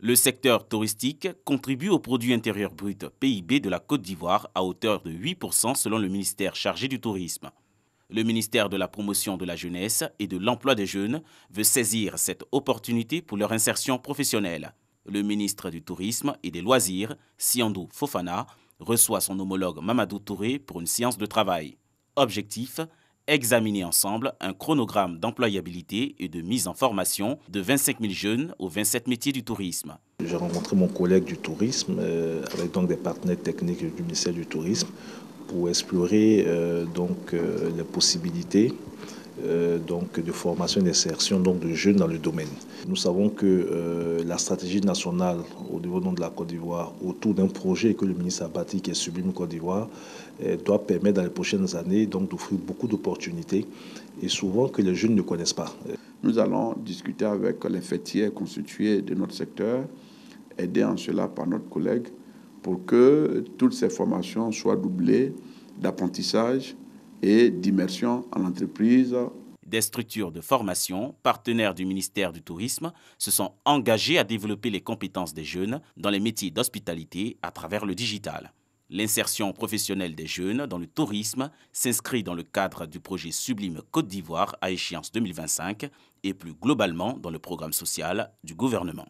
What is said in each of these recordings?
Le secteur touristique contribue au produit intérieur brut PIB de la Côte d'Ivoire à hauteur de 8% selon le ministère chargé du tourisme. Le ministère de la Promotion de la Jeunesse et de l'Emploi des Jeunes veut saisir cette opportunité pour leur insertion professionnelle. Le ministre du Tourisme et des Loisirs, Siandou Fofana, reçoit son homologue Mamadou Touré pour une séance de travail. Objectif : examiner ensemble un chronogramme d'employabilité et de mise en formation de 25 000 jeunes aux 27 métiers du tourisme. J'ai rencontré mon collègue du tourisme avec donc des partenaires techniques du ministère du Tourisme pour explorer les possibilités de formation et d'insertion de jeunes dans le domaine. Nous savons que la stratégie nationale au niveau de la Côte d'Ivoire autour d'un projet que le ministre a bâti qui est Sublime Côte d'Ivoire doit permettre dans les prochaines années d'offrir beaucoup d'opportunités et souvent que les jeunes ne connaissent pas. Nous allons discuter avec les fêtiers constitués de notre secteur, aidés en cela par notre collègue, pour que toutes ces formations soient doublées d'apprentissage et d'immersion en entreprise. Des structures de formation, partenaires du ministère du Tourisme, se sont engagées à développer les compétences des jeunes dans les métiers d'hospitalité à travers le digital. L'insertion professionnelle des jeunes dans le tourisme s'inscrit dans le cadre du projet Sublime Côte d'Ivoire à échéance 2025 et plus globalement dans le programme social du gouvernement.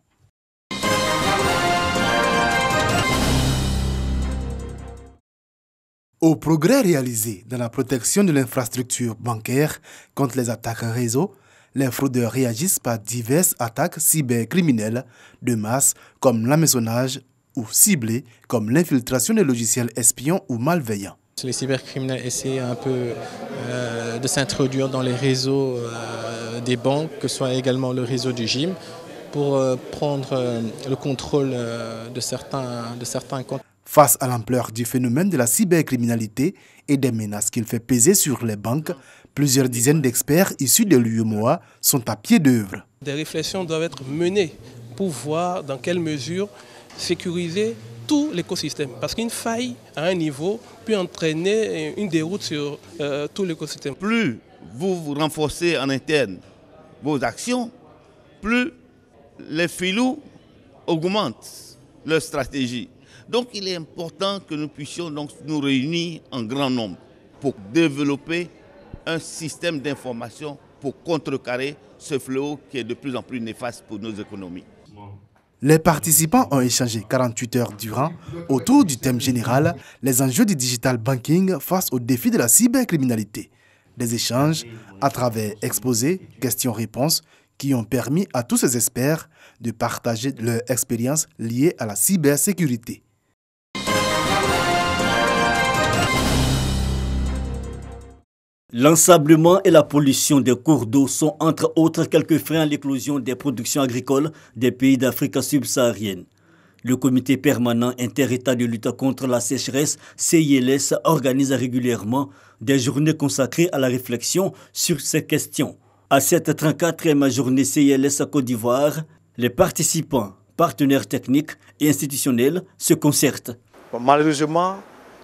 Au progrès réalisé dans la protection de l'infrastructure bancaire contre les attaques réseau, les fraudeurs réagissent par diverses attaques cybercriminelles de masse comme l'hameçonnage ou ciblées comme l'infiltration des logiciels espions ou malveillants. Les cybercriminels essaient un peu de s'introduire dans les réseaux des banques, que ce soit également le réseau du gym, pour prendre le contrôle de certains comptes. Face à l'ampleur du phénomène de la cybercriminalité et des menaces qu'il fait peser sur les banques, plusieurs dizaines d'experts issus de l'UEMOA sont à pied d'œuvre. Des réflexions doivent être menées pour voir dans quelle mesure sécuriser tout l'écosystème. Parce qu'une faille à un niveau peut entraîner une déroute sur tout l'écosystème. Plus vous renforcez en interne vos actions, plus les filous augmentent leur stratégie. Donc il est important que nous puissions nous réunir en grand nombre pour développer un système d'information pour contrecarrer ce fléau qui est de plus en plus néfaste pour nos économies. Les participants ont échangé 48 heures durant autour du thème général « Les enjeux du digital banking face aux défis de la cybercriminalité ». Des échanges à travers exposés, questions-réponses qui ont permis à tous ces experts de partager leur expérience liée à la cybersécurité. L'ensablement et la pollution des cours d'eau sont entre autres quelques freins à l'éclosion des productions agricoles des pays d'Afrique subsaharienne. Le comité permanent inter-État de lutte contre la sécheresse, CILS, organise régulièrement des journées consacrées à la réflexion sur ces questions. À cette 34e journée CILS Côte d'Ivoire, les participants, partenaires techniques et institutionnels se concertent. Malheureusement,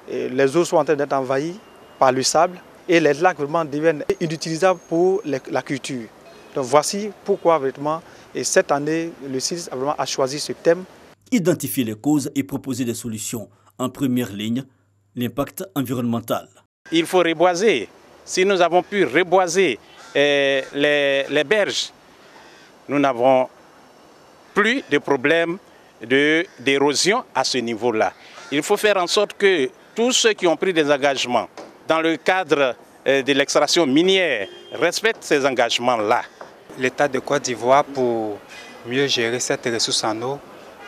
les eaux sont en train d'être envahies par le sable. Et les lacs vraiment deviennent inutilisables pour la culture. Donc voici pourquoi vraiment, et cette année, le CILS a choisi ce thème. Identifier les causes et proposer des solutions. En première ligne, l'impact environnemental. Il faut reboiser. Si nous avons pu reboiser les berges, nous n'avons plus de problème d'érosion à ce niveau-là. Il faut faire en sorte que tous ceux qui ont pris des engagements dans le cadre de l'extraction minière, respecte ces engagements-là. L'État de Côte d'Ivoire, pour mieux gérer cette ressource en eau,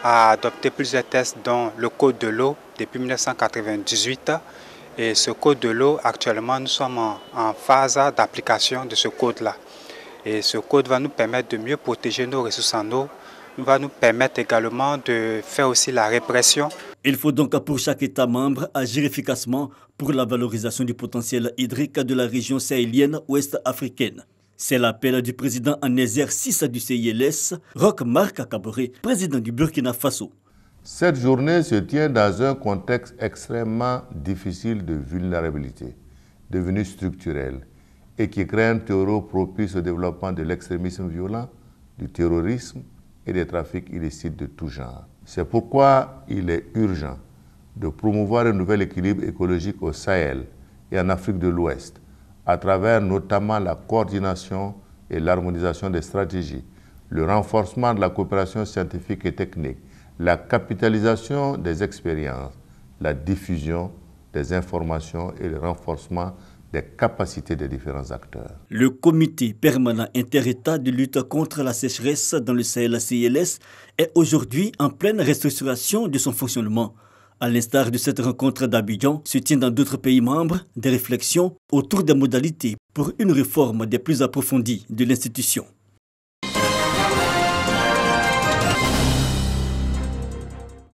a adopté plusieurs tests dont le Code de l'eau depuis 1998. Et ce Code de l'eau, actuellement, nous sommes en phase d'application de ce code-là. Et ce code va nous permettre de mieux protéger nos ressources en eau, va nous permettre également de faire aussi la répression. Il faut donc pour chaque État membre agir efficacement pour la valorisation du potentiel hydrique de la région sahélienne ouest africaine. C'est l'appel du président en exercice du CILS, Roch Marc Kaboré, président du Burkina Faso. Cette journée se tient dans un contexte extrêmement difficile de vulnérabilité, devenu structurel, et qui crée un terreau propice au développement de l'extrémisme violent, du terrorisme et des trafics illicites de tout genre. C'est pourquoi il est urgent de promouvoir un nouvel équilibre écologique au Sahel et en Afrique de l'Ouest, à travers notamment la coordination et l'harmonisation des stratégies, le renforcement de la coopération scientifique et technique, la capitalisation des expériences, la diffusion des informations et le renforcement des capacités des différents acteurs. Le comité permanent inter-État de lutte contre la sécheresse dans le Sahel CILS est aujourd'hui en pleine restructuration de son fonctionnement. À l'instar de cette rencontre d'Abidjan, se tient dans d'autres pays membres des réflexions autour des modalités pour une réforme des plus approfondies de l'institution.